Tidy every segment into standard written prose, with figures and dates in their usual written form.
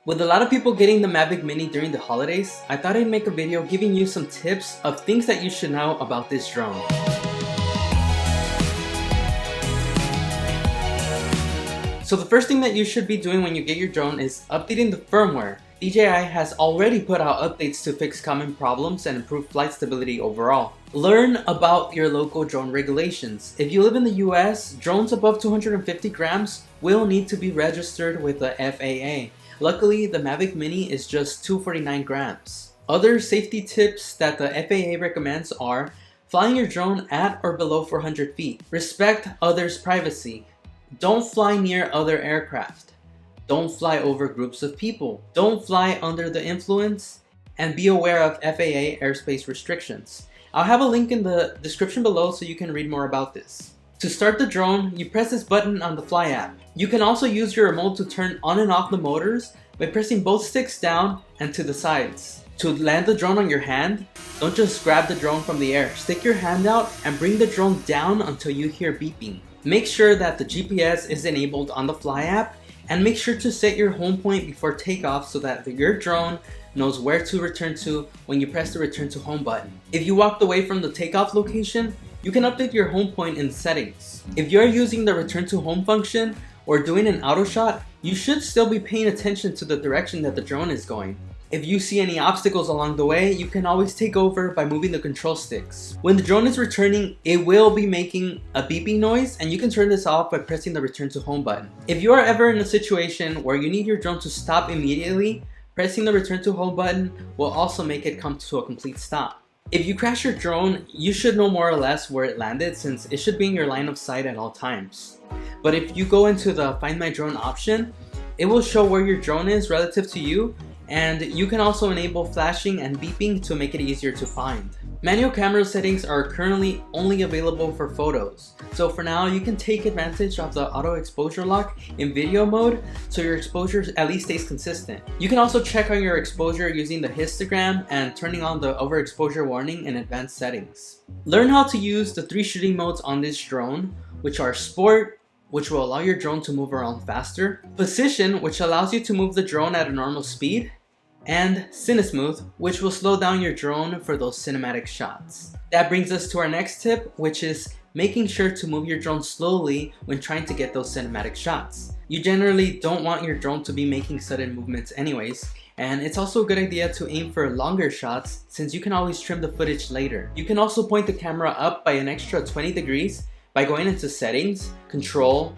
With a lot of people getting the Mavic Mini during the holidays, I thought I'd make a video giving you some tips of things that you should know about this drone. So the first thing that you should be doing when you get your drone is updating the firmware. DJI has already put out updates to fix common problems and improve flight stability overall. Learn about your local drone regulations. If you live in the US, drones above 250 grams will need to be registered with the FAA. Luckily, the Mavic Mini is just 249 grams. Other safety tips that the FAA recommends are flying your drone at or below 400 feet. Respect others' privacy. Don't fly near other aircraft. Don't fly over groups of people. Don't fly under the influence. And be aware of FAA airspace restrictions. I'll have a link in the description below so you can read more about this. To start the drone, you press this button on the Fly app. You can also use your remote to turn on and off the motors by pressing both sticks down and to the sides. To land the drone on your hand, don't just grab the drone from the air. Stick your hand out and bring the drone down until you hear beeping. Make sure that the GPS is enabled on the Fly app, and make sure to set your home point before takeoff so that your drone knows where to return to when you press the return to home button. If you walked away from the takeoff location, you can update your home point in settings. If you're using the return to home function or doing an auto shot, you should still be paying attention to the direction that the drone is going. If you see any obstacles along the way, you can always take over by moving the control sticks. When the drone is returning, it will be making a beeping noise, and you can turn this off by pressing the return to home button. If you are ever in a situation where you need your drone to stop immediately, pressing the return to home button will also make it come to a complete stop. If you crash your drone, you should know more or less where it landed since it should be in your line of sight at all times. But if you go into the Find My Drone option, it will show where your drone is relative to you, and you can also enable flashing and beeping to make it easier to find. Manual camera settings are currently only available for photos, so for now you can take advantage of the auto exposure lock in video mode so your exposure at least stays consistent. You can also check on your exposure using the histogram and turning on the overexposure warning in advanced settings. Learn how to use the 3 shooting modes on this drone, which are Sport, which will allow your drone to move around faster, Position, which allows you to move the drone at a normal speed, and Cinesmooth, which will slow down your drone for those cinematic shots. That brings us to our next tip, which is making sure to move your drone slowly when trying to get those cinematic shots. You generally don't want your drone to be making sudden movements anyways, and it's also a good idea to aim for longer shots since you can always trim the footage later. You can also point the camera up by an extra 20 degrees by going into Settings, Control,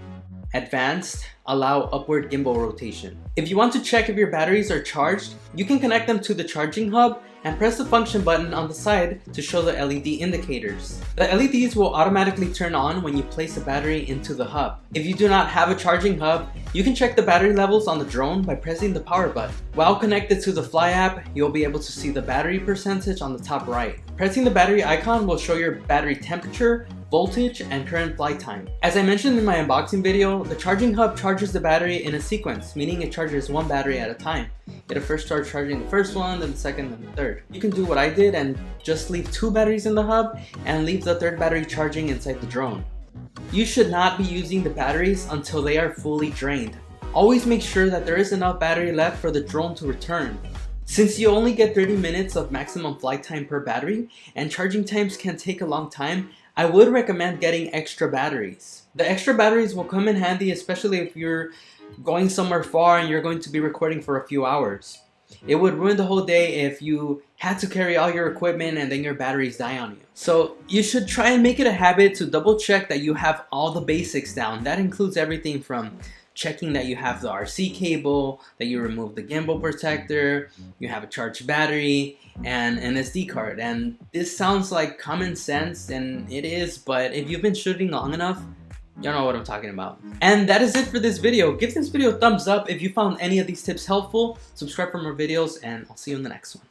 Advanced, allow upward gimbal rotation. If you want to check if your batteries are charged, you can connect them to the charging hub and press the function button on the side to show the LED indicators. The LEDs will automatically turn on when you place the battery into the hub. If you do not have a charging hub, you can check the battery levels on the drone by pressing the power button. While connected to the Fly app, you'll be able to see the battery percentage on the top right. Pressing the battery icon will show your battery temperature, voltage, and current flight time. As I mentioned in my unboxing video, the charging hub charges the battery in a sequence, meaning it charges one battery at a time. It'll first start charging the first one, then the second, then the third. You can do what I did and just leave 2 batteries in the hub and leave the 3rd battery charging inside the drone. You should not be using the batteries until they are fully drained. Always make sure that there is enough battery left for the drone to return. Since you only get 30 minutes of maximum flight time per battery, and charging times can take a long time, I would recommend getting extra batteries. The extra batteries will come in handy, especially if you're going somewhere far and you're going to be recording for a few hours. It would ruin the whole day if you had to carry all your equipment and then your batteries die on you. So you should try and make it a habit to double check that you have all the basics down. That includes everything from checking that you have the RC cable, that you remove the gimbal protector, you have a charged battery, and an SD card. And this sounds like common sense, and it is, but if you've been shooting long enough, you know what I'm talking about. And that is it for this video. Give this video a thumbs up if you found any of these tips helpful, subscribe for more videos, and I'll see you in the next one.